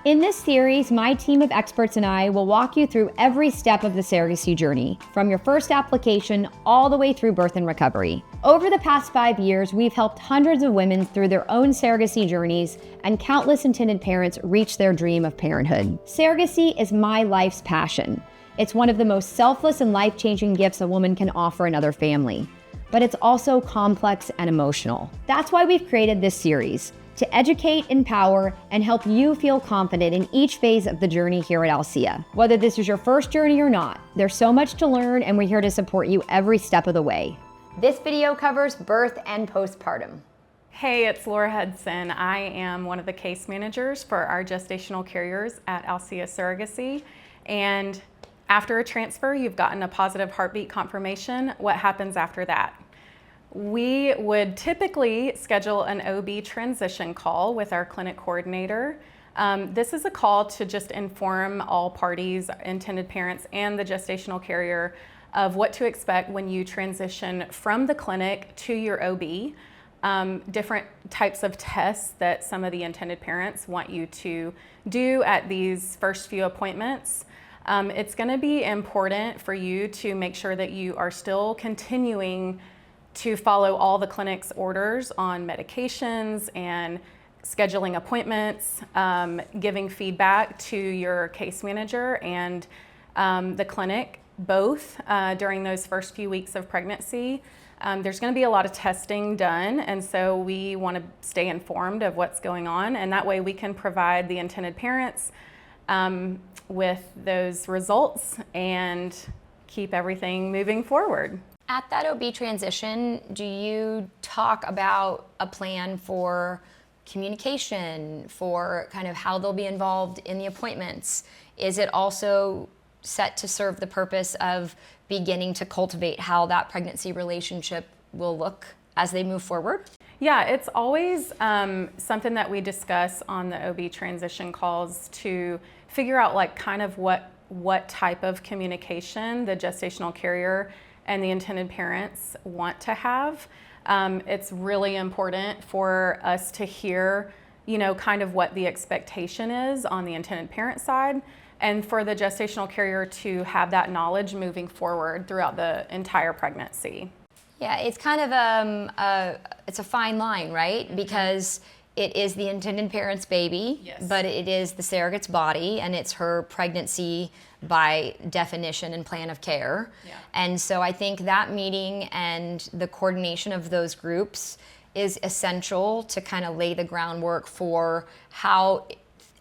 In this series, my team of experts and I will walk you through every step of the surrogacy journey, from your first application all the way through birth and recovery. Over the past 5 years, we've helped hundreds of women through their own surrogacy journeys, and countless intended parents reach their dream of parenthood. Surrogacy is my life's passion. It's one of the most selfless and life-changing gifts a woman can offer another family. But it's also complex and emotional. That's why we've created this series, to educate, empower, and help you feel confident in each phase of the journey here at Alcea. Whether this is your first journey or not, there's so much to learn, and we're here to support you every step of the way. This video covers birth and postpartum. Hey, it's Laura Hudson. I am one of the case managers for our gestational carriers at Alcea Surrogacy. And after a transfer, you've gotten a positive heartbeat confirmation. What happens after that? We would typically schedule an OB transition call with our clinic coordinator. This is a call to just inform all parties, intended parents, and the gestational carrier of what to expect when you transition from the clinic to your OB. Different types of tests that some of the intended parents want you to do at these first few appointments. It's going to be important for you to make sure that you are still continuing to follow all the clinic's orders on medications and scheduling appointments, giving feedback to your case manager and the clinic, both during those first few weeks of pregnancy. There's going to be a lot of testing done, and so we want to stay informed of what's going on, and that way we can provide the intended parents with those results and keep everything moving forward. At that OB transition, do you talk about a plan for communication, for kind of how they'll be involved in the appointments? Is it also set to serve the purpose of beginning to cultivate how that pregnancy relationship will look as they move forward? Yeah, it's always something that we discuss on the OB transition calls to figure out like kind of what type of communication the gestational carrier and the intended parents want to have. It's really important for us to hear, kind of what the expectation is on the intended parent side, and for the gestational carrier to have that knowledge moving forward throughout the entire pregnancy. Yeah, it's kind of it's a fine line, right? Because it is the intended parent's baby, yes, but it is the surrogate's body, and it's her pregnancy by definition and plan of care. Yeah. And so I think that meeting and the coordination of those groups is essential to kind of lay the groundwork for how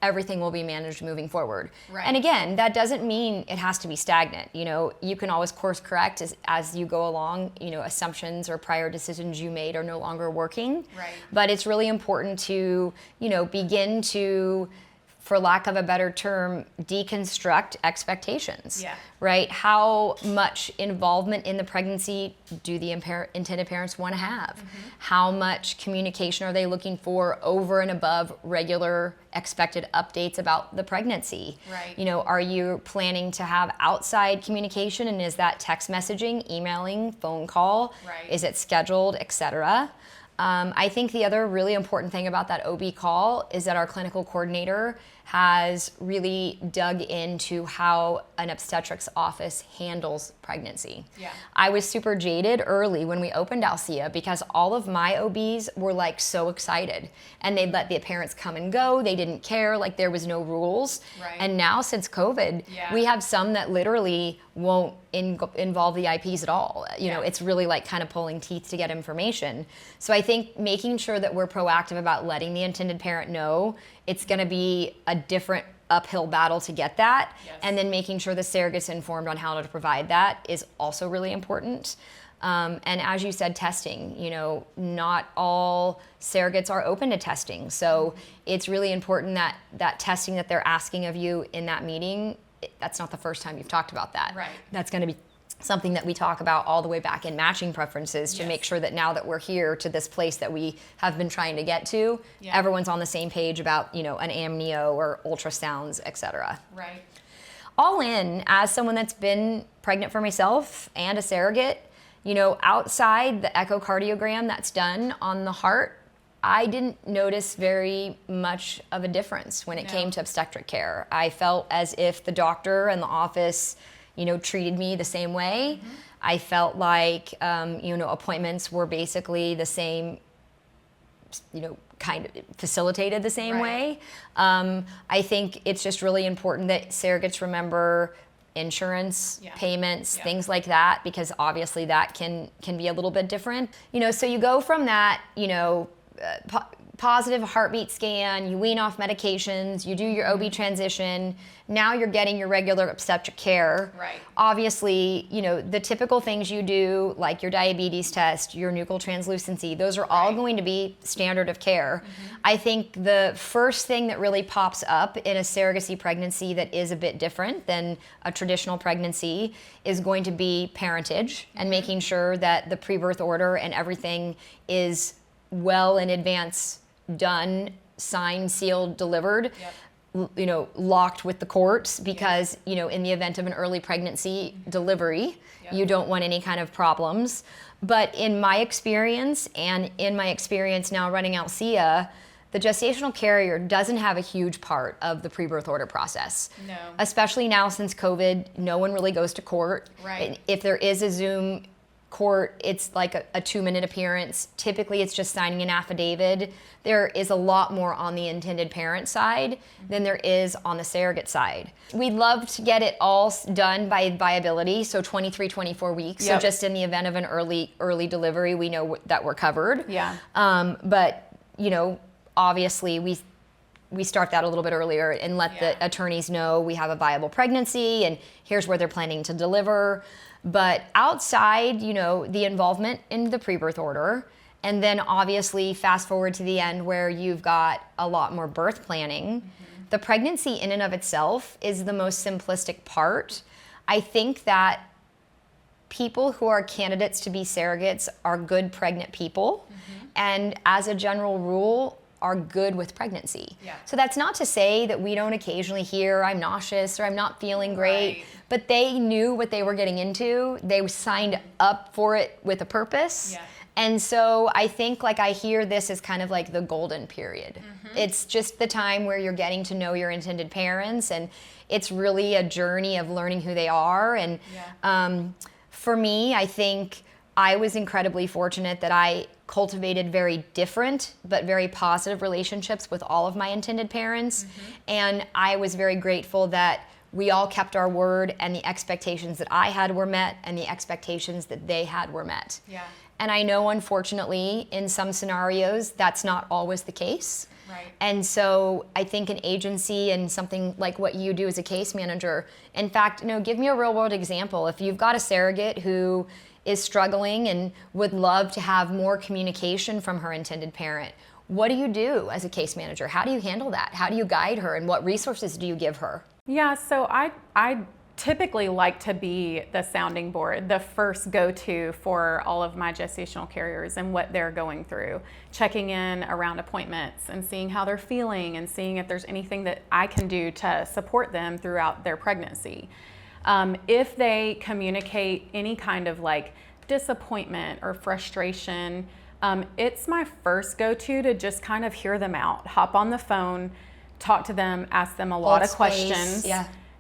everything will be managed moving forward. Right. And again, that doesn't mean it has to be stagnant. You can always course correct as you go along. Assumptions or prior decisions you made are no longer working. Right. But it's really important to, begin to, for lack of a better term, deconstruct expectations. Yeah. Right? How much involvement in the pregnancy do the intended parents want to have? Mm-hmm. How much communication are they looking for over and above regular expected updates about the pregnancy? Right. Are you planning to have outside communication, and is that text messaging, emailing, phone call? Right. Is it scheduled, etc.? I think the other really important thing about that OB call is that our clinical coordinator has really dug into how an obstetrics office handles pregnancy. Yeah. I was super jaded early when we opened Alcea because all of my OBs were like so excited, and they'd let the parents come and go. They didn't care, like there was no rules. Right. And now since COVID, yeah, we have some that literally won't involve the IPs at all. It's really like kind of pulling teeth to get information. So I think making sure that we're proactive about letting the intended parent know it's going to be a different uphill battle to get that. Yes. And then making sure the surrogate's informed on how to provide that is also really important. And as you said, testing, not all surrogates are open to testing. So it's really important that that testing that they're asking of you in that meeting, that's not the first time you've talked about that. Right. That's going to be something that we talk about all the way back in matching preferences to, yes, make sure that now that we're here to this place that we have been trying to get to, yeah, everyone's on the same page about, an amnio or ultrasounds, etc. Right. All in, as someone that's been pregnant for myself and a surrogate, outside the echocardiogram that's done on the heart, I didn't notice very much of a difference when it came to obstetric care. I felt as if the doctor and the office, treated me the same way. I felt like, appointments were basically the same, kind of facilitated the same way. I think it's just really important that surrogates remember insurance payments, things like that, because obviously that can be a little bit different. So you go from that, positive heartbeat scan, you wean off medications, you do your OB transition, now you're getting your regular obstetric care. Right. Obviously, the typical things you do, like your diabetes test, your nuchal translucency, those are all going to be standard of care. I think the first thing that really pops up in a surrogacy pregnancy that is a bit different than a traditional pregnancy is going to be parentage and making sure that the pre-birth order and everything is well in advance done, signed, sealed, delivered, locked with the courts, because in the event of an early pregnancy delivery, you don't want any kind of problems. But in my experience, and in my experience now running Alcea, the gestational carrier doesn't have a huge part of the pre-birth order process. No. Especially now since COVID, no one really goes to court. Right. If there is a Zoom court, it's like a 2-minute appearance. Typically, it's just signing an affidavit. There is a lot more on the intended parent side than there is on the surrogate side. We'd love to get it all done by viability, so 23, 24 weeks. So just in the event of an early delivery, we know that we're covered. Yeah. But, obviously, we start that a little bit earlier and let the attorneys know we have a viable pregnancy and here's where they're planning to deliver. But outside, the involvement in the pre-birth order, and then obviously fast forward to the end where you've got a lot more birth planning, the pregnancy in and of itself is the most simplistic part. I think that people who are candidates to be surrogates are good pregnant people, and as a general rule, are good with pregnancy. So that's not to say that we don't occasionally hear, I'm nauseous or I'm not feeling great, but they knew what they were getting into. They signed up for it with a purpose. And so I think I hear this as kind of like the golden period. It's just the time where you're getting to know your intended parents, and it's really a journey of learning who they are. And for me, I think I was incredibly fortunate that I cultivated very different but very positive relationships with all of my intended parents. And I was very grateful that we all kept our word, and the expectations that I had were met and the expectations that they had were met. And I know, unfortunately, in some scenarios, that's not always the case. And so I think an agency and something like what you do as a case manager, in fact, give me a real world example. If you've got a surrogate who is struggling and would love to have more communication from her intended parent, what do you do as a case manager? How do you handle that? How do you guide her, and what resources do you give her? Yeah, so I typically like to be the sounding board, the first go-to for all of my gestational carriers and what they're going through, checking in around appointments and seeing how they're feeling and seeing if there's anything that I can do to support them throughout their pregnancy. If they communicate any kind of disappointment or frustration, it's my first go-to to just kind of hear them out, hop on the phone, talk to them, ask them a lot of questions,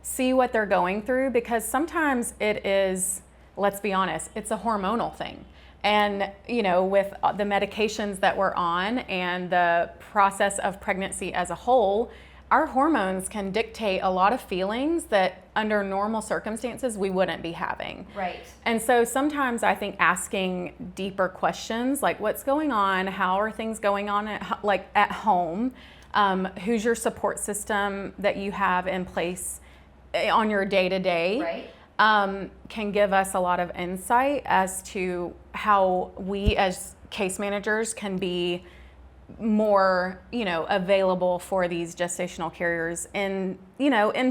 see what they're going through, because sometimes it is, let's be honest, it's a hormonal thing. And, with the medications that we're on and the process of pregnancy as a whole, our hormones can dictate a lot of feelings that under normal circumstances we wouldn't be having. And so sometimes I think asking deeper questions like what's going on, how are things going on at home, who's your support system that you have in place on your day-to-day, can give us a lot of insight as to how we as case managers can be more, available for these gestational carriers in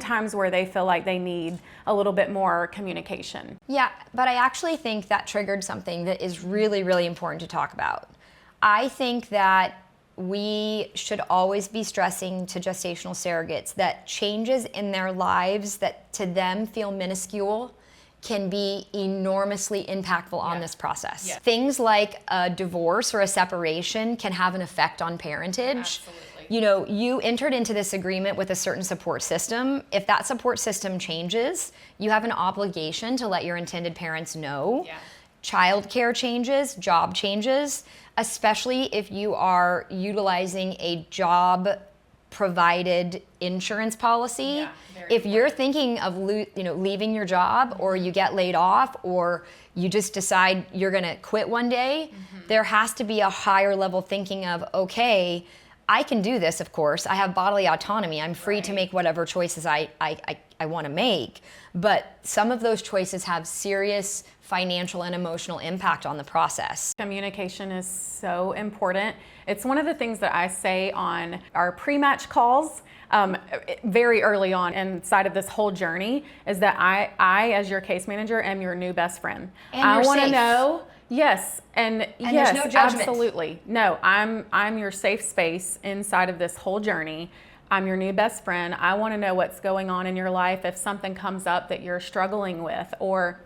times where they feel like they need a little bit more communication. Yeah, but I actually think that triggered something that is really, really important to talk about. I think that we should always be stressing to gestational surrogates that changes in their lives that to them feel minuscule can be enormously impactful on this process. Yeah. Things like a divorce or a separation can have an effect on parentage. Absolutely. You know, you entered into this agreement with a certain support system. If that support system changes, you have an obligation to let your intended parents know. Yeah. Childcare changes, job changes, especially if you are utilizing a job provided insurance policy. Yeah, if you're thinking of leaving your job, or you get laid off, or you just decide you're going to quit one day, there has to be a higher level thinking of, okay, I can do this, of course. I have bodily autonomy. I'm free to make whatever choices I want to make. But some of those choices have serious financial and emotional impact on the process. Communication is so important. It's one of the things that I say on our pre-match calls very early on inside of this whole journey, is that I as your case manager, am your new best friend. And I you're want to safe. know, yes, and yes, there's no judgment. absolutely. No, I'm your safe space inside of this whole journey. I'm your new best friend. I want to know what's going on in your life if something comes up that you're struggling with, or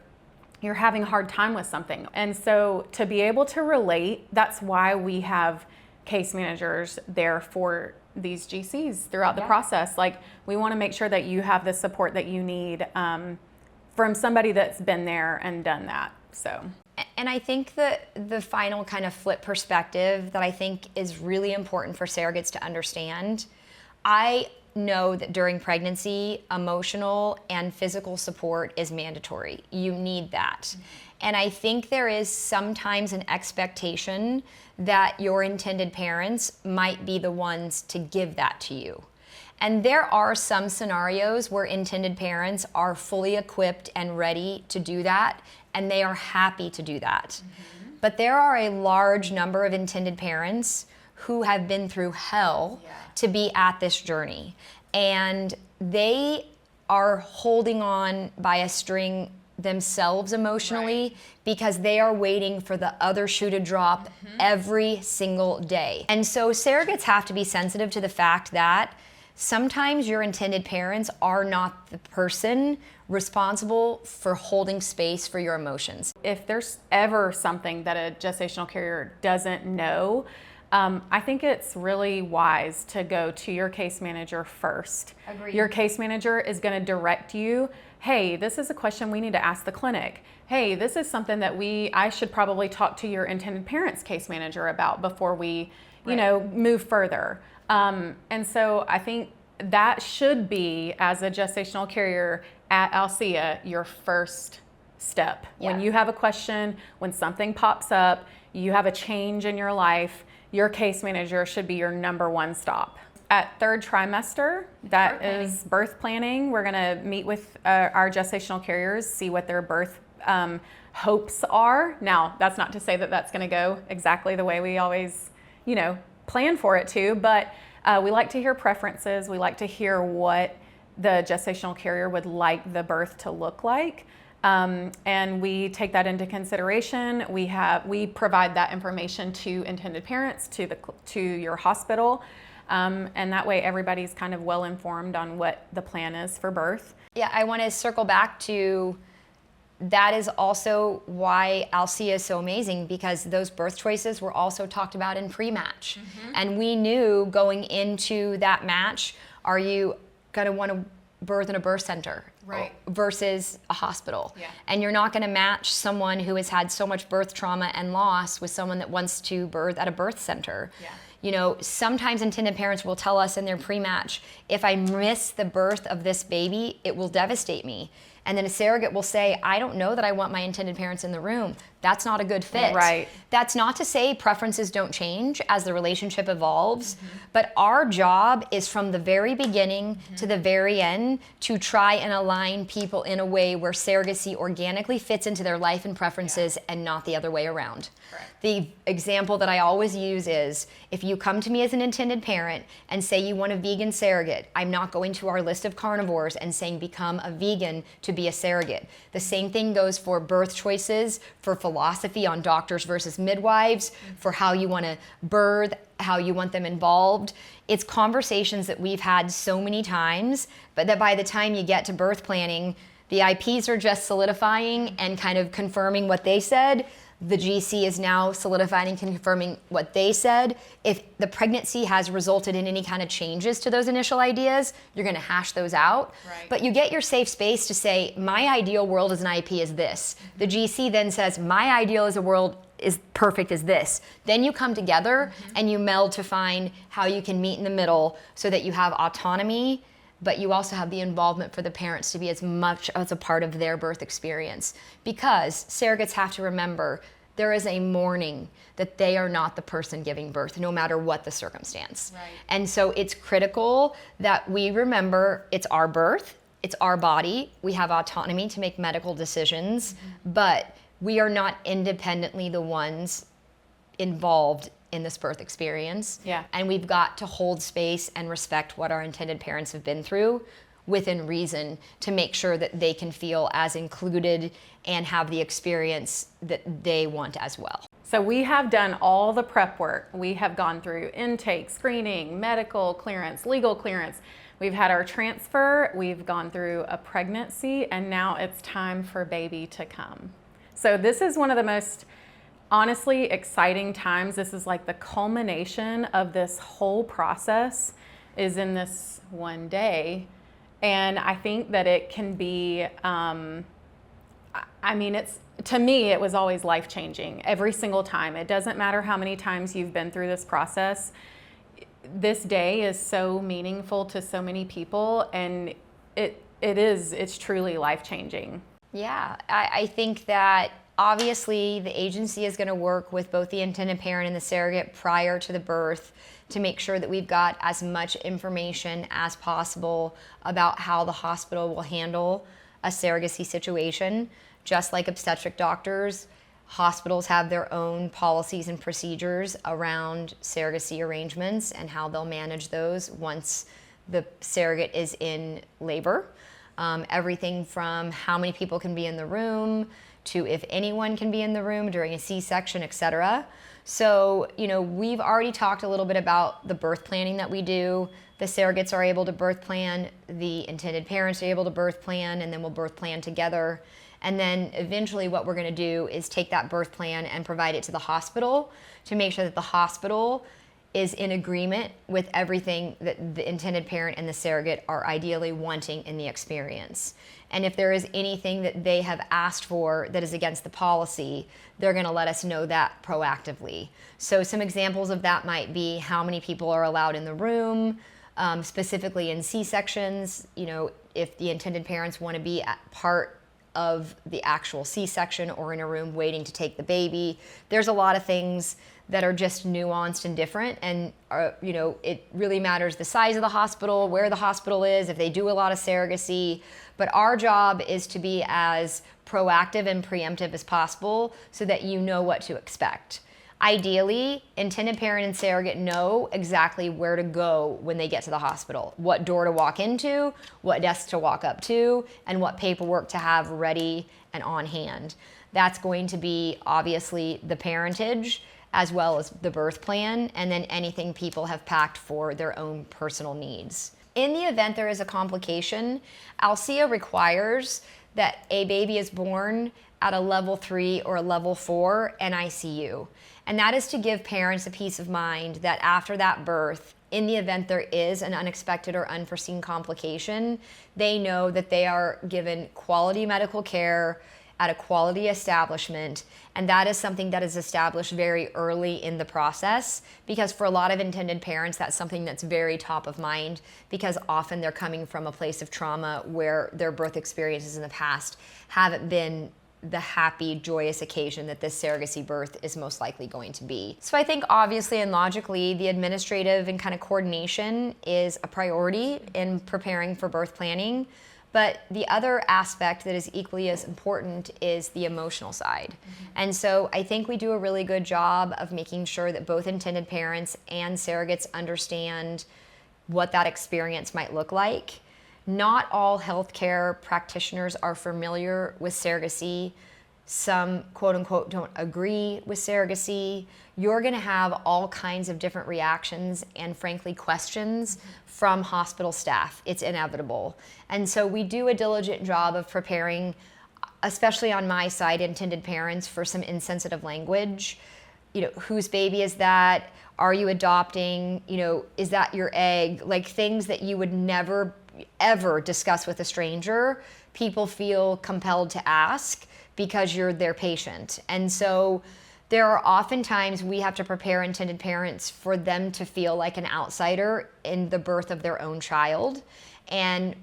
you're having a hard time with something. And so to be able to relate, that's why we have case managers there for these GCs throughout the process. Like, we want to make sure that you have the support that you need from somebody that's been there and done that. So. And I think that the final kind of flip perspective that I think is really important for surrogates to understand, I know that during pregnancy, emotional and physical support is mandatory. You need that. And I think there is sometimes an expectation that your intended parents might be the ones to give that to you. And there are some scenarios where intended parents are fully equipped and ready to do that, and they are happy to do that. But there are a large number of intended parents who have been through hell to be at this journey. And they are holding on by a string themselves emotionally, because they are waiting for the other shoe to drop every single day. And so surrogates have to be sensitive to the fact that sometimes your intended parents are not the person responsible for holding space for your emotions. If there's ever something that a gestational carrier doesn't know, I think it's really wise to go to your case manager first. Agreed. Your case manager is going to direct you, hey, this is a question we need to ask the clinic. Hey, this is something that I should probably talk to your intended parents case manager about before we, move further. And so I think that should be, as a gestational carrier at Alcea, your first step. Yeah. When you have a question, when something pops up, you have a change in your life, your case manager should be your number one stop. At third trimester, that is birth planning. We're gonna meet with our gestational carriers, see what their birth hopes are. Now, that's not to say that that's gonna go exactly the way we always, plan for it to, but we like to hear preferences. We like to hear what the gestational carrier would like the birth to look like. And we take that into consideration. We provide that information to intended parents, to your hospital, and that way everybody's kind of well informed on what the plan is for birth. Yeah, I want to circle back to that is also why Alcea is so amazing, because those birth choices were also talked about in pre-match. And we knew going into that match, are you going to want to birth in a birth center versus a hospital? And you're not going to match someone who has had so much birth trauma and loss with someone that wants to birth at a birth center. Sometimes intended parents will tell us in their pre-match, if I miss the birth of this baby, it will devastate me. And then a surrogate will say, I don't know that I want my intended parents in the room. That's not a good fit. Right. That's not to say preferences don't change as the relationship evolves, but our job is from the very beginning to the very end to try and align people in a way where surrogacy organically fits into their life and preferences and not the other way around. The example that I always use is, if you come to me as an intended parent and say you want a vegan surrogate, I'm not going to our list of carnivores and saying become a vegan to be a surrogate. The same thing goes for birth choices, for philosophy on doctors versus midwives, for how you want to birth, how you want them involved. It's conversations that we've had so many times, but that by the time you get to birth planning, The IPs are just solidifying and kind of confirming what they said. The GC is now solidifying and confirming what they said. If the pregnancy has resulted in any kind of changes to those initial ideas, you're going to hash those out. Right. But you get your safe space to say, my ideal world as an IP is this. The GC then says, my ideal as a world is perfect as this. Then you come together and you meld to find how you can meet in the middle so that you have autonomy, but you also have the involvement for the parents to be as much as a part of their birth experience. Because surrogates have to remember there is a mourning that they are not the person giving birth, no matter what the circumstance. Right. And so it's critical that we remember it's our birth, it's our body, we have autonomy to make medical decisions, but we are not independently the ones involved in this birth experience. Yeah. And we've got to hold space and respect what our intended parents have been through within reason to make sure that they can feel as included and have the experience that they want as well. So we have done all the prep work. We have gone through intake, screening, medical clearance, legal clearance. We've had our transfer, we've gone through a pregnancy, and now it's time for baby to come. So this is one of the most honestly exciting times. This is like the culmination of this whole process is in this one day. And I think that it can be, to me, it was always life-changing every single time. It doesn't matter how many times you've been through this process. This day is so meaningful to so many people, and it's truly life-changing. Yeah, I think that obviously the agency is going to work with both the intended parent and the surrogate prior to the birth to make sure that we've got as much information as possible about how the hospital will handle a surrogacy situation. Just like obstetric doctors, hospitals have their own policies and procedures around surrogacy arrangements and how they'll manage those once the surrogate is in labor. Everything from how many people can be in the room to if anyone can be in the room during a C-section, etc. So, we've already talked a little bit about the birth planning that we do. The surrogates are able to birth plan, the intended parents are able to birth plan, and then we'll birth plan together. And then eventually what we're going to do is take that birth plan and provide it to the hospital to make sure that the hospital is in agreement with everything that the intended parent and the surrogate are ideally wanting in the experience. And if there is anything that they have asked for that is against the policy, they're going to let us know that proactively. So some examples of that might be how many people are allowed in the room, specifically in C-sections. If the intended parents want to be part of the actual C-section or in a room waiting to take the baby. There's a lot of things that are just nuanced and different, and it really matters the size of the hospital, where the hospital is, if they do a lot of surrogacy. But our job is to be as proactive and preemptive as possible so that you know what to expect. Ideally, intended parent and surrogate know exactly where to go when they get to the hospital, what door to walk into, what desk to walk up to, and what paperwork to have ready and on hand. That's going to be obviously the parentage as well as the birth plan, and then anything people have packed for their own personal needs. In the event there is a complication, Alcea requires that a baby is born at a level 3 or a level 4 NICU. And that is to give parents a peace of mind that after that birth, in the event there is an unexpected or unforeseen complication, they know that they are given quality medical care at a quality establishment. And that is something that is established very early in the process, because for a lot of intended parents, that's something that's very top of mind, because often they're coming from a place of trauma where their birth experiences in the past haven't been the happy, joyous occasion that this surrogacy birth is most likely going to be. So I think obviously and logically, the administrative and kind of coordination is a priority in preparing for birth planning. But the other aspect that is equally as important is the emotional side. And so I think we do a really good job of making sure that both intended parents and surrogates understand what that experience might look like. Not all healthcare practitioners are familiar with surrogacy. Some quote unquote don't agree with surrogacy. You're going to have all kinds of different reactions and frankly questions from hospital staff. It's inevitable. And so we do a diligent job of preparing, especially on my side, intended parents for some insensitive language. You know, whose baby is that? Are you adopting? You know, is that your egg? Like things that you would never ever discuss with a stranger, people feel compelled to ask because you're their patient. And so there are oftentimes we have to prepare intended parents for them to feel like an outsider in the birth of their own child, and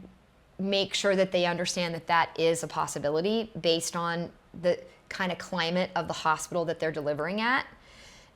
make sure that they understand that that is a possibility based on the kind of climate of the hospital that they're delivering at.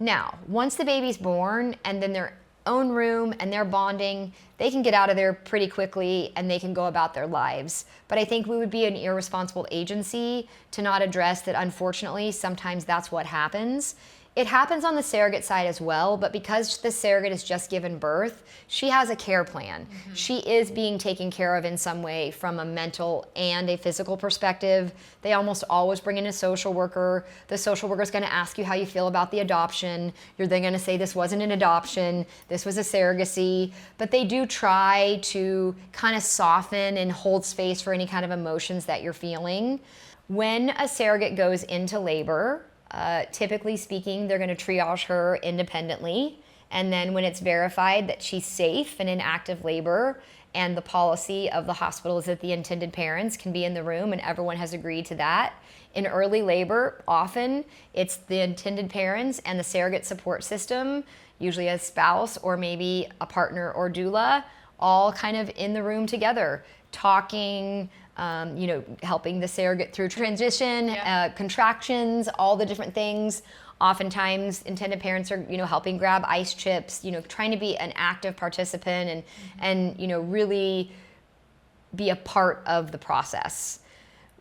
Now, once the baby's born and then their own room and they're bonding, they can get out of there pretty quickly and they can go about their lives. But I think we would be an irresponsible agency to not address that. Unfortunately, sometimes that's what happens. It happens on the surrogate side as well, but because the surrogate has just given birth, she has a care plan. Mm-hmm. She is being taken care of in some way from a mental and a physical perspective. They almost always bring in a social worker. The social worker is going to ask you how you feel about the adoption. You're then going to say this wasn't an adoption, this was a surrogacy. But they do try to kind of soften and hold space for any kind of emotions that you're feeling. When a surrogate goes into labor, typically speaking, they're going to triage her independently. And then when it's verified that she's safe and in active labor, and the policy of the hospital is that the intended parents can be in the room and everyone has agreed to that. In early labor, often it's the intended parents and the surrogate support system, usually a spouse or maybe a partner or doula, all kind of in the room together, talking, helping the surrogate through transition, contractions, all the different things. Oftentimes, intended parents are, helping grab ice chips, trying to be an active participant and really be a part of the process.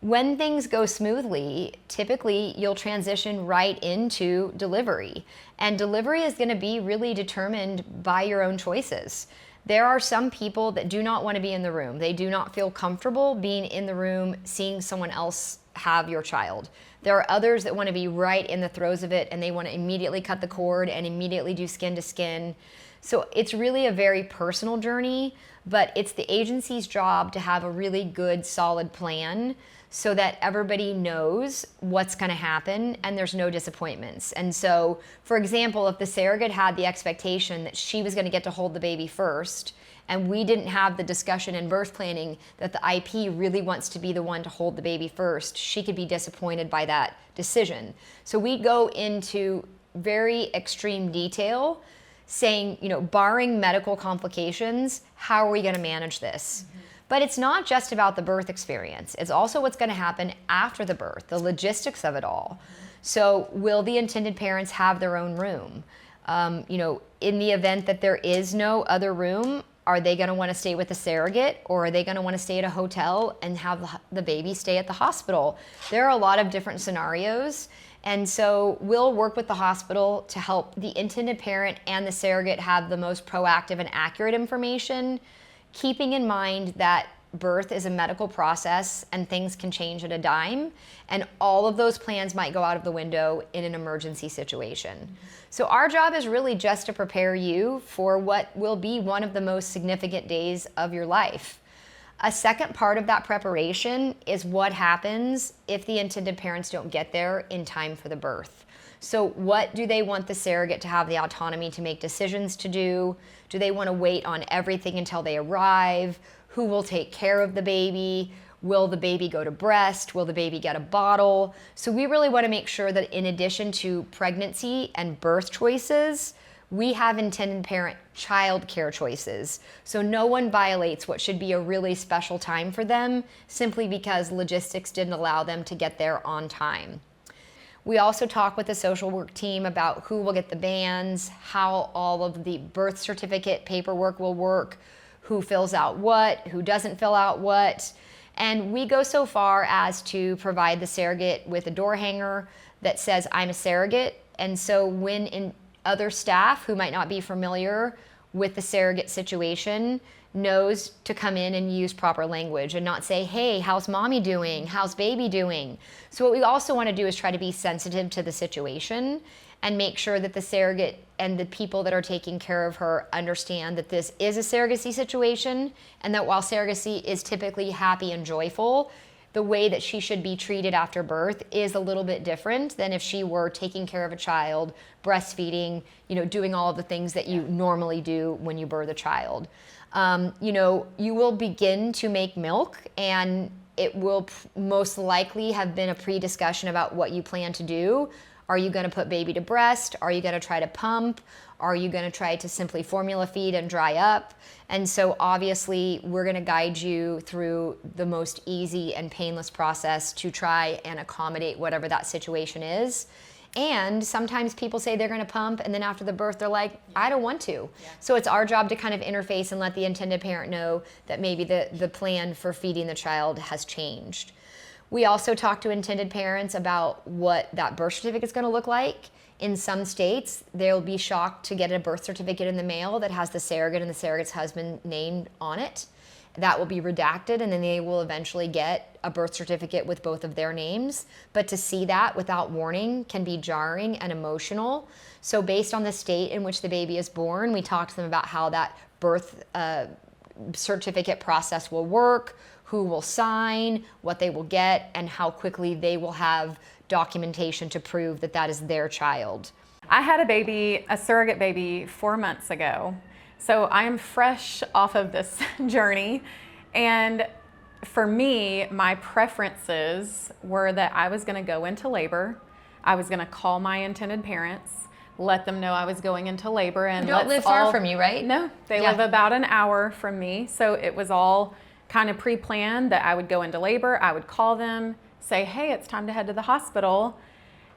When things go smoothly, typically you'll transition right into delivery. And delivery is going to be really determined by your own choices. There are some people that do not want to be in the room. They do not feel comfortable being in the room, seeing someone else have your child. There are others that want to be right in the throes of it and they want to immediately cut the cord and immediately do skin to skin. So it's really a very personal journey, but it's the agency's job to have a really good, solid plan so that everybody knows what's going to happen and there's no disappointments. And so, for example, if the surrogate had the expectation that she was going to get to hold the baby first, and we didn't have the discussion in birth planning that the IP really wants to be the one to hold the baby first, she could be disappointed by that decision. So we go into very extreme detail saying, barring medical complications, how are we going to manage this? Mm-hmm. But it's not just about the birth experience. It's also what's going to happen after the birth, the logistics of it all. So will the intended parents have their own room? In the event that there is no other room, are they going to want to stay with the surrogate, or are they going to want to stay at a hotel and have the baby stay at the hospital? There are a lot of different scenarios. And so we'll work with the hospital to help the intended parent and the surrogate have the most proactive and accurate information, keeping in mind that birth is a medical process and things can change at a dime, and all of those plans might go out of the window in an emergency situation. So our job is really just to prepare you for what will be one of the most significant days of your life. A second part of that preparation is what happens if the intended parents don't get there in time for the birth. So what do they want the surrogate to have the autonomy to make decisions to do? Do they want to wait on everything until they arrive? Who will take care of the baby? Will the baby go to breast? Will the baby get a bottle? So we really want to make sure that in addition to pregnancy and birth choices, we have intended parent child care choices. So no one violates what should be a really special time for them simply because logistics didn't allow them to get there on time. We also talk with the social work team about who will get the bands, how all of the birth certificate paperwork will work, who fills out what, who doesn't fill out what. And we go so far as to provide the surrogate with a door hanger that says, I'm a surrogate. And so when in other staff who might not be familiar with the surrogate situation knows to come in and use proper language and not say, hey, how's mommy doing? How's baby doing? So what we also want to do is try to be sensitive to the situation and make sure that the surrogate and the people that are taking care of her understand that this is a surrogacy situation, and that while surrogacy is typically happy and joyful, the way that she should be treated after birth is a little bit different than if she were taking care of a child, breastfeeding, doing all of the things that you normally do when you birth a child. You will begin to make milk, and it will most likely have been a pre-discussion about what you plan to do. Are you going to put baby to breast? Are you going to try to pump? Are you going to try to simply formula feed and dry up? And so obviously we're going to guide you through the most easy and painless process to try and accommodate whatever that situation is. And sometimes people say they're going to pump, and then after the birth they're like, I don't want to. Yeah. So it's our job to kind of interface and let the intended parent know that maybe the plan for feeding the child has changed. We also talk to intended parents about what that birth certificate is going to look like. In some states, they'll be shocked to get a birth certificate in the mail that has the surrogate and the surrogate's husband named on it. That will be redacted, and then they will eventually get a birth certificate with both of their names. But to see that without warning can be jarring and emotional. So based on the state in which the baby is born, we talk to them about how that birth certificate process will work, who will sign, what they will get, and how quickly they will have documentation to prove that that is their child. I had a surrogate baby 4 months ago. So I am fresh off of this journey. And for me, my preferences were that I was going to go into labor. I was going to call my intended parents, let them know I was going into labor. And you don't live far from you, right? No, they live about an hour from me. So it was all kind of pre-planned that I would go into labor. I would call them, say, hey, it's time to head to the hospital.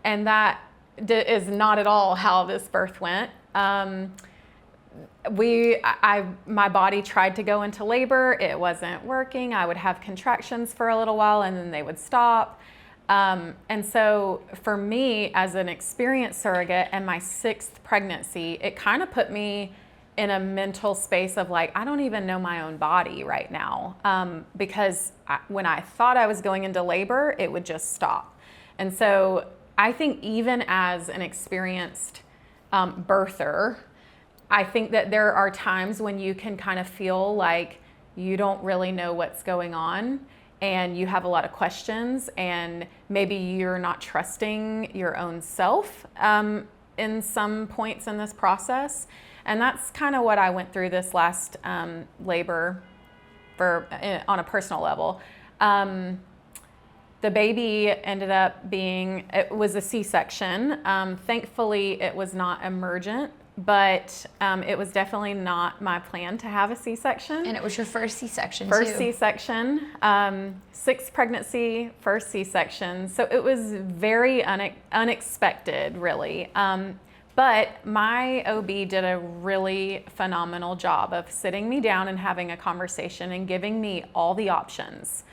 And that is not at all how this birth went. My body tried to go into labor. It wasn't working. I would have contractions for a little while and then they would stop. And so for me as an experienced surrogate and my 6th pregnancy, it kind of put me in a mental space of like, I don't even know my own body right now. Because when I thought I was going into labor, it would just stop. And so I think even as an experienced birther, I think that there are times when you can kind of feel like you don't really know what's going on and you have a lot of questions and maybe you're not trusting your own self in some points in this process. And that's kind of what I went through this last labor on a personal level. The baby ended up it was a C-section. Thankfully, it was not emergent, but it was definitely not my plan to have a C-section. And it was your first C-section, First C-section, 6th pregnancy, first C-section. So it was very unexpected, really. But my OB did a really phenomenal job of sitting me down and having a conversation and giving me all the options.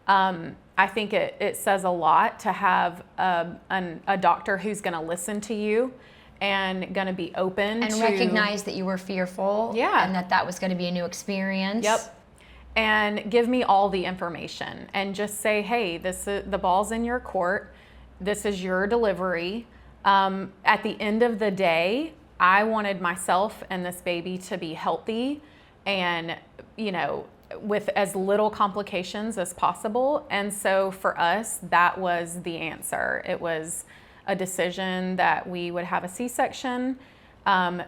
I think it says a lot to have a doctor who's going to listen to you and going to be open and recognize that you were fearful, and that was going to be a new experience. Yep. And give me all the information and just say, hey, the ball's in your court. This is your delivery. At the end of the day, I wanted myself and this baby to be healthy and, with as little complications as possible. And so for us, that was the answer. It was a decision that we would have a C-section.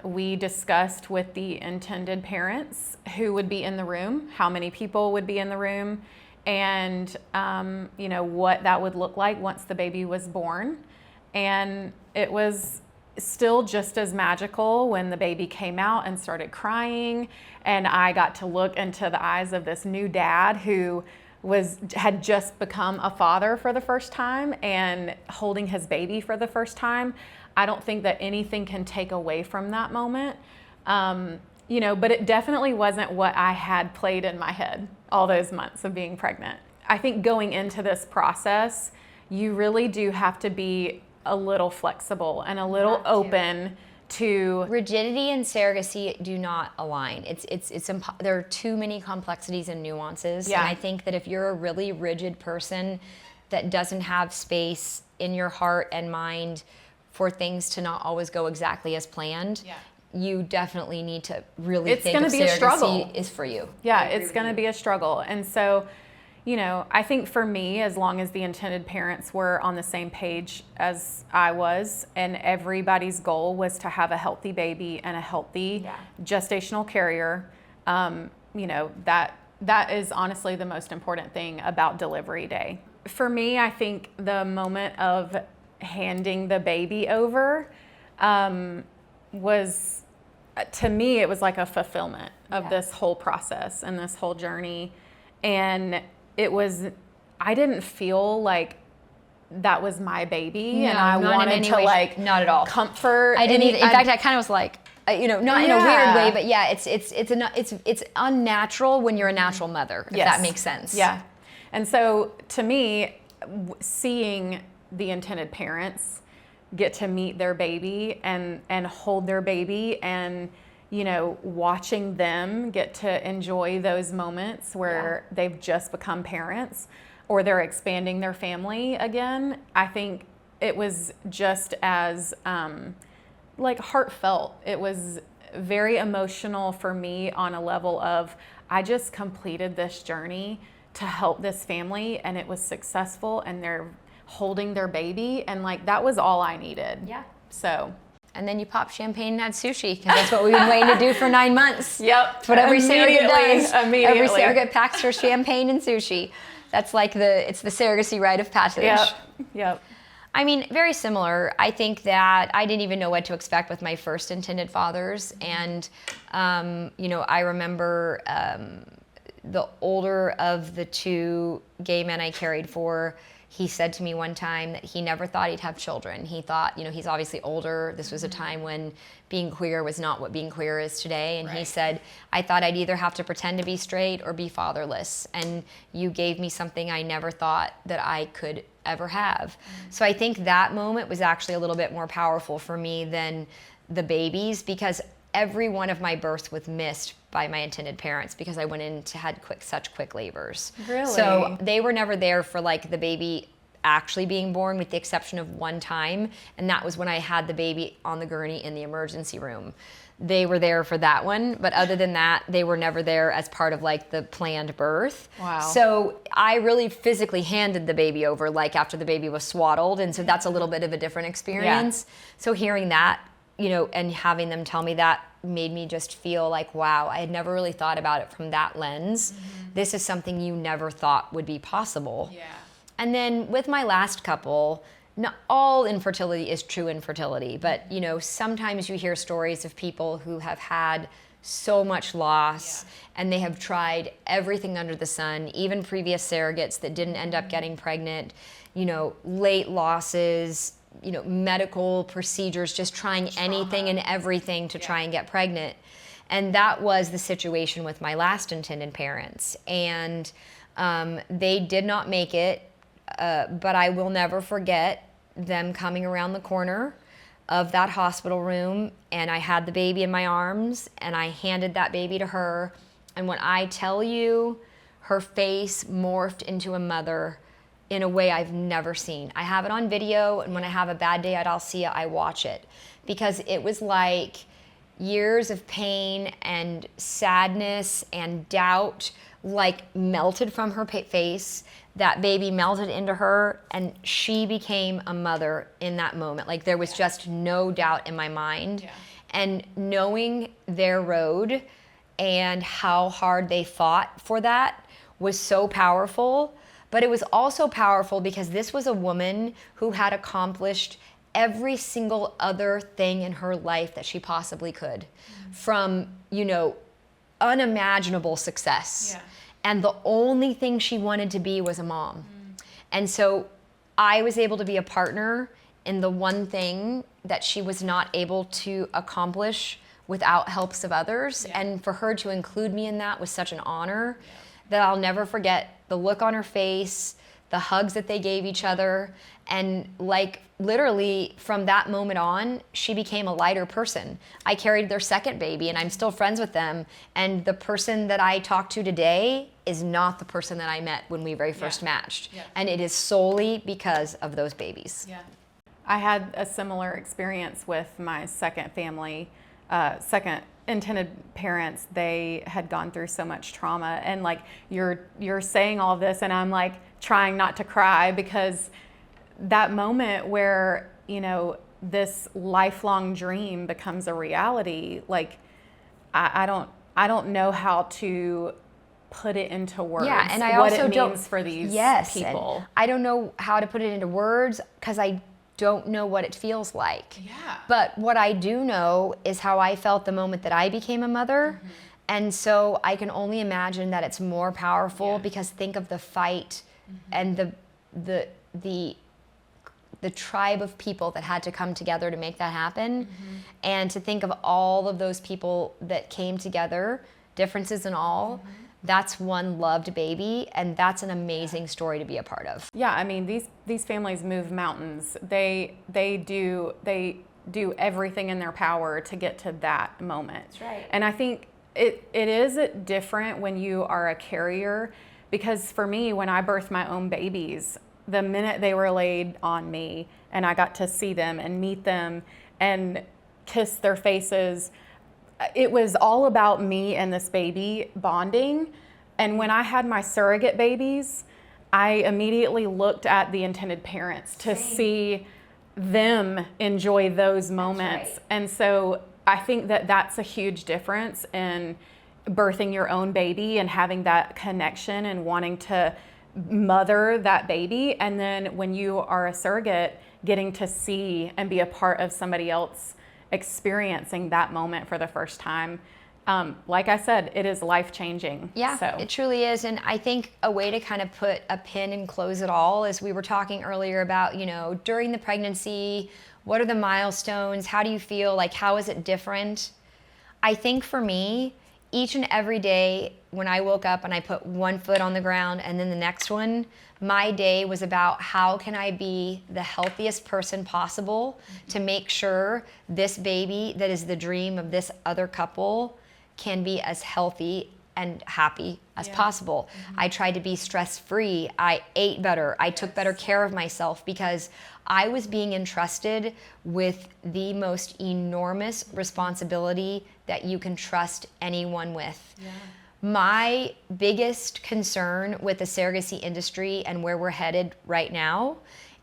We discussed with the intended parents who would be in the room, how many people would be in the room, and what that would look like once the baby was born. And it was still just as magical when the baby came out and started crying, and I got to look into the eyes of this new dad who had just become a father for the first time and holding his baby for the first time. I don't think that anything can take away from that moment. But it definitely wasn't what I had played in my head all those months of being pregnant. I think going into this process, you really do have to be a little flexible and a little open to rigidity and surrogacy do not align. There are too many complexities and nuances. Yeah. And I think that if you're a really rigid person that doesn't have space in your heart and mind for things to not always go exactly as planned, you definitely need to really think gonna if be a struggle. surrogacy is for you. Yeah, it's going to be a struggle. And so, you know, I think for me, as long as the intended parents were on the same page as I was, and everybody's goal was to have a healthy baby and a healthy gestational carrier, you know, that is honestly the most important thing about delivery day. For me, I think the moment of handing the baby over was, to me, it was like a fulfillment of this whole process and this whole journey. And I didn't feel like that was my baby, and I wanted to like not at all comfort. I didn't even, in fact, I kind of was like, you know, not in a weird way, but yeah, it's unnatural when you're a natural mother, if that makes sense. Yeah. And so to me, seeing the intended parents get to meet their baby and hold their baby, and you know, watching them get to enjoy those moments where they've just become parents or they're expanding their family again, I think it was just as like heartfelt. It was very emotional for me on a level of, I just completed this journey to help this family, and it was successful, and they're holding their baby, and like that was all I needed. Yeah. So. And then you pop champagne and had sushi, because that's what we've been waiting to do for 9 months. Yep. That's what every surrogate does. Immediately. Every surrogate packs her champagne and sushi. That's like it's the surrogacy rite of passage. Yep. I mean, very similar. I think that I didn't even know what to expect with my first intended fathers. And, you know, I remember the older of the two gay men I carried for, he said to me one time that he never thought he'd have children. He thought, you know, he's obviously older. This was a time when being queer was not what being queer is today. And he said, I thought I'd either have to pretend to be straight or be fatherless. And you gave me something I never thought that I could ever have. So I think that moment was actually a little bit more powerful for me than the babies, because every one of my births was missed by my intended parents because I went in to had such quick labors. Really? So they were never there for like the baby actually being born, with the exception of one time, and that was when I had the baby on the gurney in the emergency room. They were there for that one, but other than that, they were never there as part of like the planned birth. Wow. So I really physically handed the baby over like after the baby was swaddled, and so that's a little bit of a different experience. So hearing that, you know, and having them tell me that made me just feel like, wow, I had never really thought about it from that lens. This is something you never thought would be possible. Yeah. And then with my last couple, not all infertility is true infertility, but you know, sometimes you hear stories of people who have had so much loss and they have tried everything under the sun, even previous surrogates that didn't end up getting pregnant, you know, late losses, you know, medical procedures, just trying anything and everything to try and get pregnant. And that was the situation with my last intended parents. And they did not make it, but I will never forget them coming around the corner of that hospital room, and I had the baby in my arms, and I handed that baby to her. And when I tell you, her face morphed into a mother in a way I've never seen. I have it on video, and when I have a bad day at Alcea, I watch it, because it was like years of pain and sadness and doubt like melted from her face. That baby melted into her, and she became a mother in that moment. Like there was just no doubt in my mind. And knowing their road and how hard they fought for that was so powerful. But it was also powerful because this was a woman who had accomplished every single other thing in her life that she possibly could, from, you know, unimaginable success. And the only thing she wanted to be was a mom. And so I was able to be a partner in the one thing that she was not able to accomplish without helps of others. And for her to include me in that was such an honor that I'll never forget. The look on her face, the hugs that they gave each other. And like literally from that moment on, she became a lighter person. I carried their second baby and I'm still friends with them. And the person that I talk to today is not the person that I met when we very first matched. Yeah. And it is solely because of those babies. Yeah. I had a similar experience with my second family, second intended parents. They had gone through so much trauma, and like you're saying all this, and I'm like trying not to cry, because that moment where, you know, this lifelong dream becomes a reality, like I don't know how to put it into words. Yeah, and I what also it don't means for these people. I don't know how to put it into words because I don't know what it feels like. Yeah. But what I do know is how I felt the moment that I became a mother. Mm-hmm. And so I can only imagine that it's more powerful, because think of the fight and the tribe of people that had to come together to make that happen. And to think of all of those people that came together, differences and all, that's one loved baby, and that's an amazing story to be a part of. Yeah, I mean, these families move mountains. They do everything in their power to get to that moment. That's right. And I think it is different when you are a carrier, because for me, when I birthed my own babies, the minute they were laid on me and I got to see them and meet them and kiss their faces, it was all about me and this baby bonding. And when I had my surrogate babies, I immediately looked at the intended parents to see them enjoy those moments. Right. And so I think that that's a huge difference in birthing your own baby and having that connection and wanting to mother that baby. And then when you are a surrogate, getting to see and be a part of somebody else experiencing that moment for the first time. Like I said, it is life-changing. Yeah, so. It truly is. And I think a way to kind of put a pin and close it all is, we were talking earlier about, you know, during the pregnancy, what are the milestones? How do you feel? Like, how is it different? I think for me, each and every day when I woke up and I put one foot on the ground and then the next one, my day was about how can I be the healthiest person possible to make sure this baby that is the dream of this other couple can be as healthy and happy as possible. I tried to be stress-free. I ate better. I took better care of myself, because I was being entrusted with the most enormous responsibility that you can trust anyone with. Yeah. My biggest concern with the surrogacy industry and where we're headed right now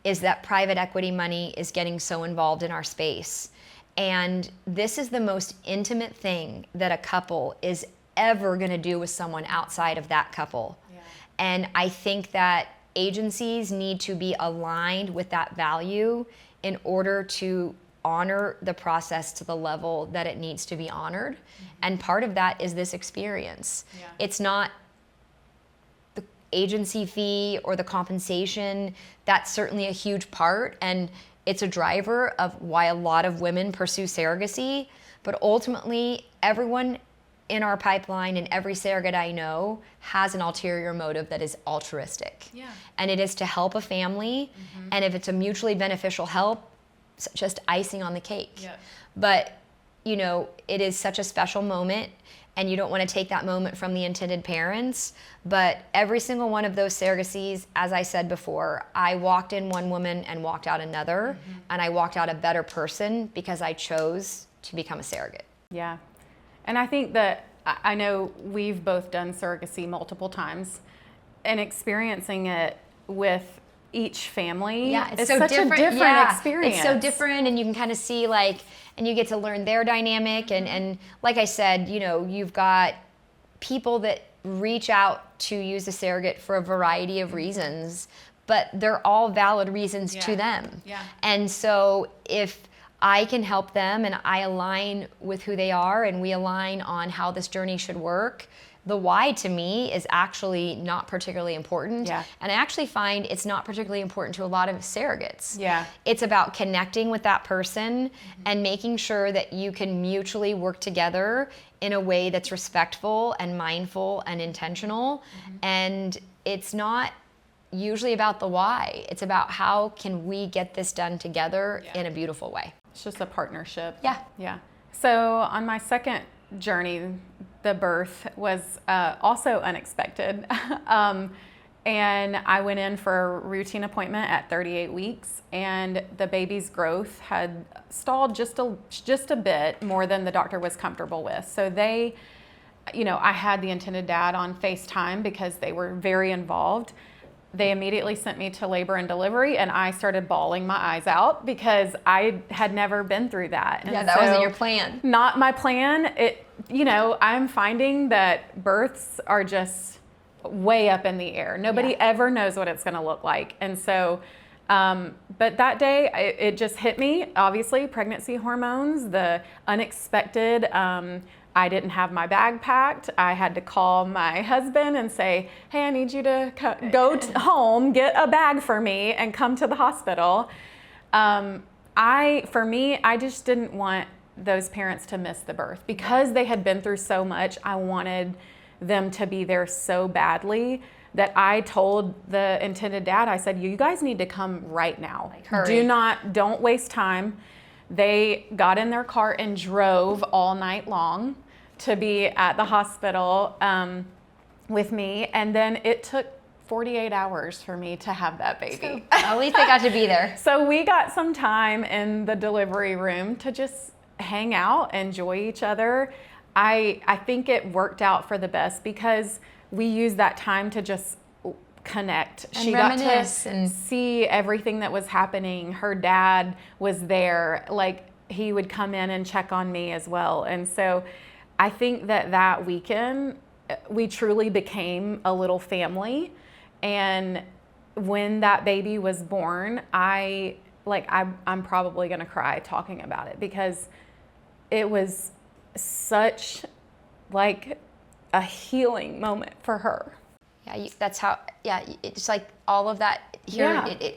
is that private equity money is getting so involved in our space. And this is the most intimate thing that a couple is ever going to do with someone outside of that couple. Yeah. And I think that agencies need to be aligned with that value in order to honor the process to the level that it needs to be honored. And part of that is this experience. Yeah. It's not the agency fee or the compensation. That's certainly a huge part, and it's a driver of why a lot of women pursue surrogacy. But ultimately, everyone in our pipeline and every surrogate I know has an ulterior motive that is altruistic. Yeah. And it is to help a family. And if it's a mutually beneficial help, it's just icing on the cake. Yeah. But, you know, it is such a special moment, and you don't want to take that moment from the intended parents. But every single one of those surrogacies, as I said before, I walked in one woman and walked out another, and I walked out a better person because I chose to become a surrogate. Yeah. And I think that, I know we've both done surrogacy multiple times, and experiencing it with each family. Yeah, it's is so such different. a different experience. It's so different, and you can kind of see, like, and you get to learn their dynamic. And like I said, you know, you've got people that reach out to use a surrogate for a variety of reasons, but they're all valid reasons to them. Yeah. And so if I can help them and I align with who they are and we align on how this journey should work, the why to me is actually not particularly important. Yeah. And I actually find it's not particularly important to a lot of surrogates. Yeah. It's about connecting with that person and making sure that you can mutually work together in a way that's respectful and mindful and intentional. And it's not usually about the why. It's about how can we get this done together in a beautiful way. It's just a partnership. Yeah. Yeah. So on my second journey, the birth was also unexpected. And I went in for a routine appointment at 38 weeks, and the baby's growth had stalled just a bit more than the doctor was comfortable with. So they, I had the intended dad on FaceTime because they were very involved. They immediately sent me to labor and delivery, and I started bawling my eyes out because I had never been through that. And that wasn't your plan. Not my plan. I'm finding that births are just way up in the air. Nobody ever knows what it's going to look like. And so, but that day it just hit me, obviously, pregnancy hormones, the unexpected. I didn't have my bag packed. I had to call my husband and say, hey, I need you to go home, get a bag for me, and come to the hospital. I just didn't want those parents to miss the birth. Because they had been through so much, I wanted them to be there so badly that I told the intended dad, I said, you guys need to come right now. Hurry. Don't waste time. They got in their car and drove all night long to be at the hospital with me. And then it took 48 hours for me to have that baby. So, at least they got to be there. So we got some time in the delivery room to just hang out, enjoy each other. I think it worked out for the best because we used that time to just connect. And she reminisce got to see everything that was happening. Her dad was there. Like, he would come in and check on me as well. And so I think that weekend we truly became a little family. And when that baby was born, I'm probably going to cry talking about it because it was such like a healing moment for her. Yeah, that's how. Yeah, it's like all of that here. Yeah.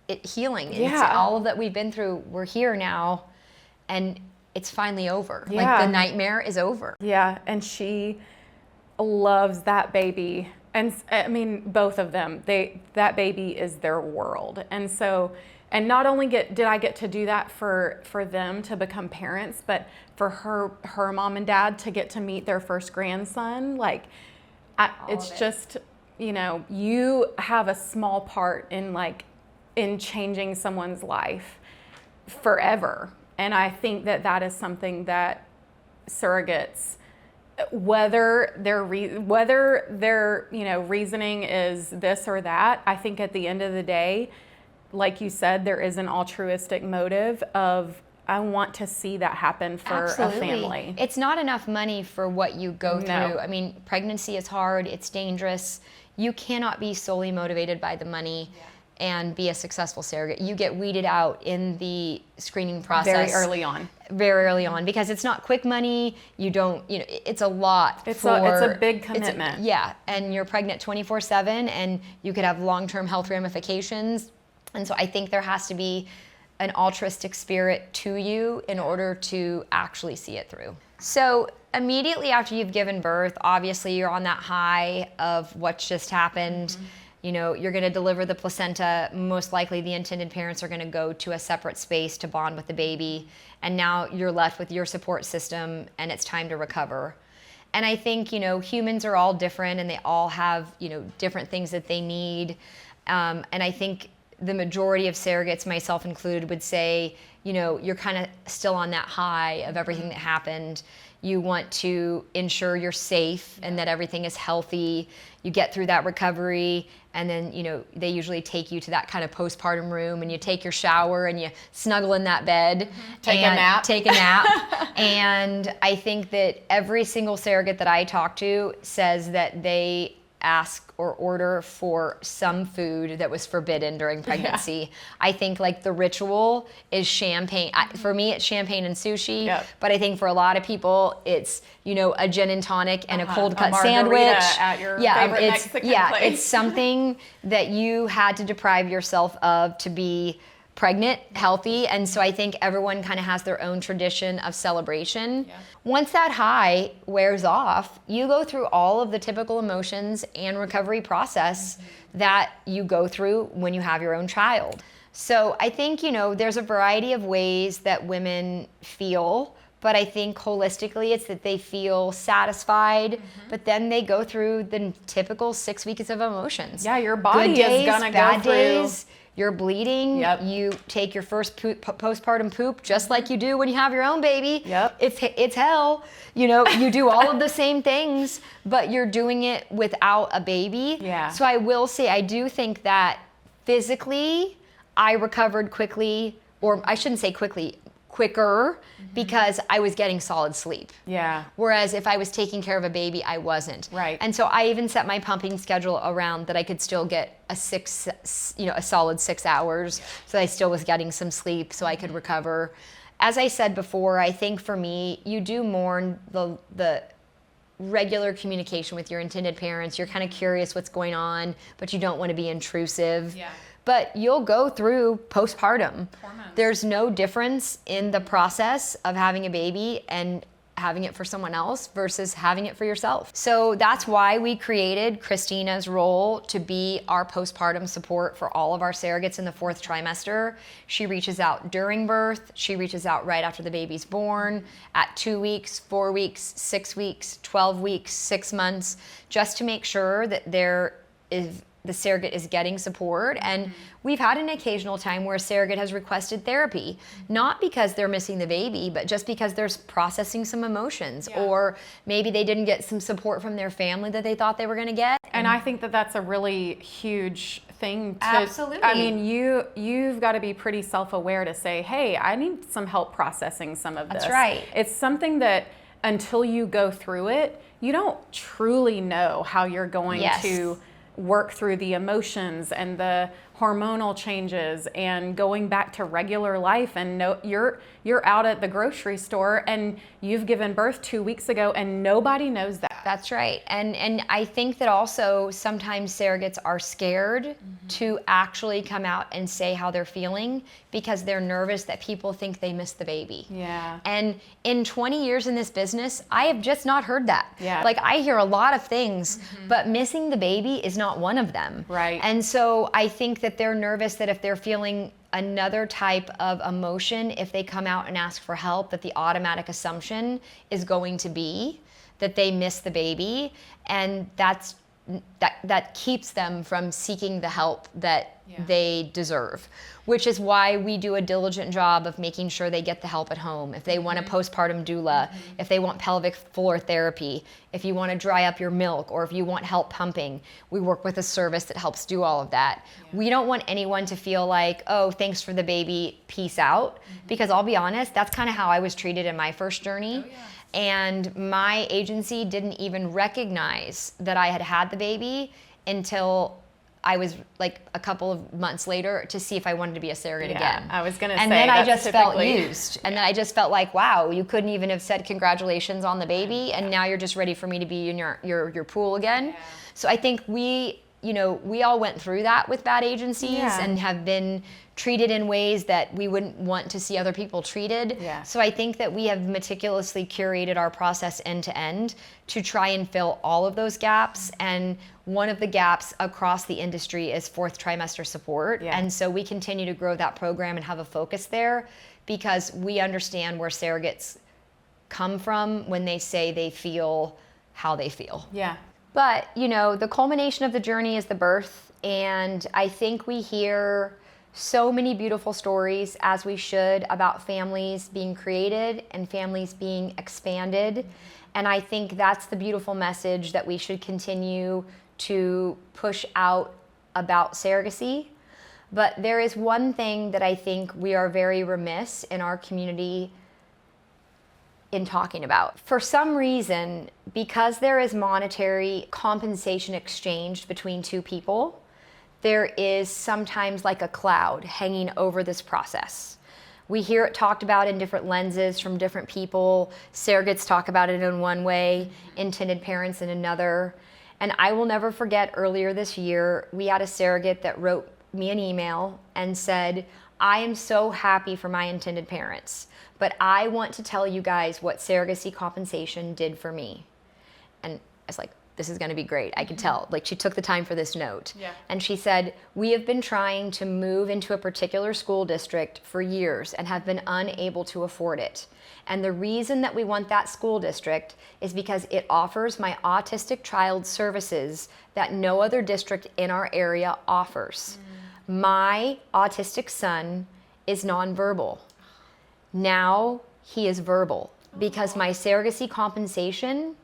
It healing. Yeah. It's all of that we've been through. We're here now, and it's finally over. Yeah. Like the nightmare is over. Yeah, and she loves that baby. And I mean, both of them, that baby is their world. And so, and not only did I get to do that for them to become parents, but for her mom and dad to get to meet their first grandson. Like, it's just, you have a small part in changing someone's life forever. And I think that is something that surrogates, whether their reasoning is this or that, I think at the end of the day, like you said, there is an altruistic motive of, I want to see that happen for Absolutely. A family. It's not enough money for what you go through. No. I mean, pregnancy is hard, it's dangerous. You cannot be solely motivated by the money and be a successful surrogate. You get weeded out in the screening process. Very early on. Because it's not quick money. You don't, it's a lot. It's a big commitment. And you're pregnant 24/7 and you could have long-term health ramifications. And so I think there has to be an altruistic spirit to you in order to actually see it through. So immediately after you've given birth, obviously you're on that high of what's just happened. Mm-hmm. You're going to deliver the placenta. Most likely the intended parents are going to go to a separate space to bond with the baby. And now you're left with your support system and it's time to recover. And I think, humans are all different and they all have, different things that they need. And I think the majority of surrogates, myself included, would say, you're kind of still on that high of everything that happened. You want to ensure you're safe and that everything is healthy. You get through that recovery, and then, they usually take you to that kind of postpartum room, and you take your shower and you snuggle in that bed. Take a nap. And I think that every single surrogate that I talk to says that they ask or order for some food that was forbidden during pregnancy. Yeah. I think the ritual is champagne. For me, it's champagne and sushi. Yep. But I think for a lot of people, it's a gin and tonic and a cold cut sandwich. At your favorite Mexican place. It's something that you had to deprive yourself of to be pregnant, healthy, and so I think everyone kind of has their own tradition of celebration. Yeah. Once that high wears off, you go through all of the typical emotions and recovery process that you go through when you have your own child. So I think, there's a variety of ways that women feel, but I think holistically it's that they feel satisfied, but then they go through the typical 6 weeks of emotions. Yeah, your body Good days, is gonna bad go through. days, you're bleeding, Yep. you take your first postpartum poop just like you do when you have your own baby. Yep. It's hell. You do all of the same things, but you're doing it without a baby. Yeah. So I will say, I do think that physically I recovered quickly, or I shouldn't say quickly, quicker, because I was getting solid sleep. Yeah. Whereas if I was taking care of a baby, I wasn't. Right. And so I even set my pumping schedule around that I could still get a solid 6 hours. So I still was getting some sleep so I could recover. As I said before, I think for me, you do mourn the regular communication with your intended parents. You're kind of curious what's going on, but you don't want to be intrusive. Yeah. But you'll go through postpartum. Hormones. There's no difference in the process of having a baby and having it for someone else versus having it for yourself. So that's why we created Christina's role to be our postpartum support for all of our surrogates in the 4th trimester. She reaches out during birth. She reaches out right after the baby's born, at 2 weeks, 4 weeks, 6 weeks, 12 weeks, 6 months, just to make sure that the surrogate is getting support. And we've had an occasional time where a surrogate has requested therapy, not because they're missing the baby, but just because they're processing some emotions, or maybe they didn't get some support from their family that they thought they were going to get. And I think that that's a really huge thing to, Absolutely. I mean, you've got to be pretty self-aware to say, hey, I need some help processing some of this. That's right. It's something that until you go through it, you don't truly know how you're going Yes. to work through the emotions and the hormonal changes and going back to regular life. And you're out at the grocery store and you've given birth 2 weeks ago and nobody knows that. That's right. And I think that also sometimes surrogates are scared to actually come out and say how they're feeling because they're nervous that people think they missed the baby. Yeah. And in 20 years in this business, I have just not heard that. Yeah. Like, I hear a lot of things, but missing the baby is not one of them. Right. And so I think that they're nervous that if they're feeling another type of emotion, if they come out and ask for help, that the automatic assumption is going to be that they miss the baby, and that keeps them from seeking the help that they deserve, which is why we do a diligent job of making sure they get the help at home. If they want a postpartum doula, if they want pelvic floor therapy, if you want to dry up your milk, or if you want help pumping, we work with a service that helps do all of that. We don't want anyone to feel like, oh, thanks for the baby, peace out, because I'll be honest, that's kind of how I was treated in my first journey. And my agency didn't even recognize that I had had the baby until I was like a couple of months later to see if I wanted to be a surrogate again. I was going to say, and then I that's just felt typically- used. And then I just felt like, wow, you couldn't even have said congratulations on the baby, and now you're just ready for me to be in your pool again. So I think we all went through that with bad agencies and have been treated in ways that we wouldn't want to see other people treated. So I think that we have meticulously curated our process end to end to try and fill all of those gaps. And one of the gaps across the industry is 4th trimester support. And so we continue to grow that program and have a focus there because we understand where surrogates come from when they say they feel how they feel. But, the culmination of the journey is the birth. And I think we hear so many beautiful stories, as we should, about families being created and families being expanded. And I think that's the beautiful message that we should continue to push out about surrogacy. But there is one thing that I think we are very remiss in our community in talking about. For some reason, because there is monetary compensation exchanged between two people, there is sometimes like a cloud hanging over this process. We hear it talked about in different lenses from different people. Surrogates talk about it in one way, intended parents in another. And I will never forget, earlier this year, we had a surrogate that wrote me an email and said, I am so happy for my intended parents, but I want to tell you guys what surrogacy compensation did for me. And I was like, this is going to be great. I could tell. Like, she took the time for this note. Yeah. And she said, we have been trying to move into a particular school district for years and have been unable to afford it. And the reason that we want that school district is because it offers my autistic child services that no other district in our area offers. My autistic son is nonverbal. Now he is verbal because my surrogacy compensation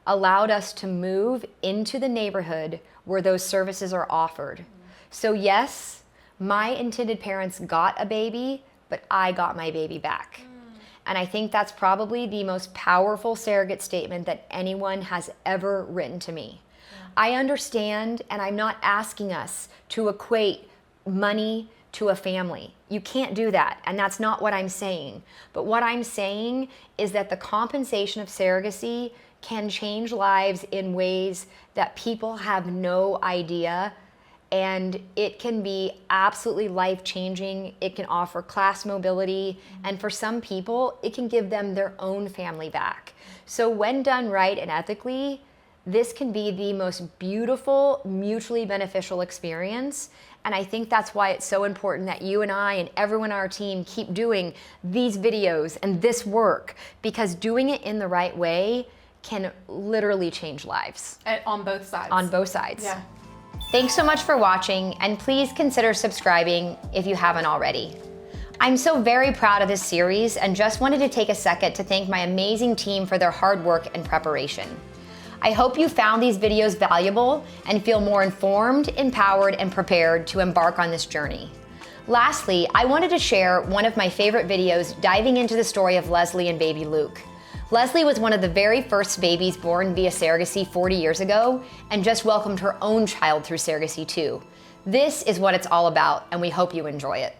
allowed us to move into the neighborhood where those services are offered. So yes, my intended parents got a baby, but I got my baby back. And I think that's probably the most powerful surrogate statement that anyone has ever written to me. I understand, and I'm not asking us to equate money to a family. You can't do that, and that's not what I'm saying. But what I'm saying is that the compensation of surrogacy can change lives in ways that people have no idea, and it can be absolutely life-changing. It can offer class mobility, and for some people, it can give them their own family back. So when done right and ethically, this can be the most beautiful, mutually beneficial experience. And I think that's why it's so important that you and I and everyone on our team keep doing these videos and this work, because doing it in the right way can literally change lives. On both sides. On both sides. Yeah. Thanks so much for watching, and please consider subscribing if you haven't already. I'm so very proud of this series and just wanted to take a second to thank my amazing team for their hard work and preparation. I hope you found these videos valuable and feel more informed, empowered, and prepared to embark on this journey. Lastly, I wanted to share one of my favorite videos diving into the story of Leslie and baby Luke. Leslie was one of the very first babies born via surrogacy 40 years ago and just welcomed her own child through surrogacy too. This is what it's all about, and we hope you enjoy it.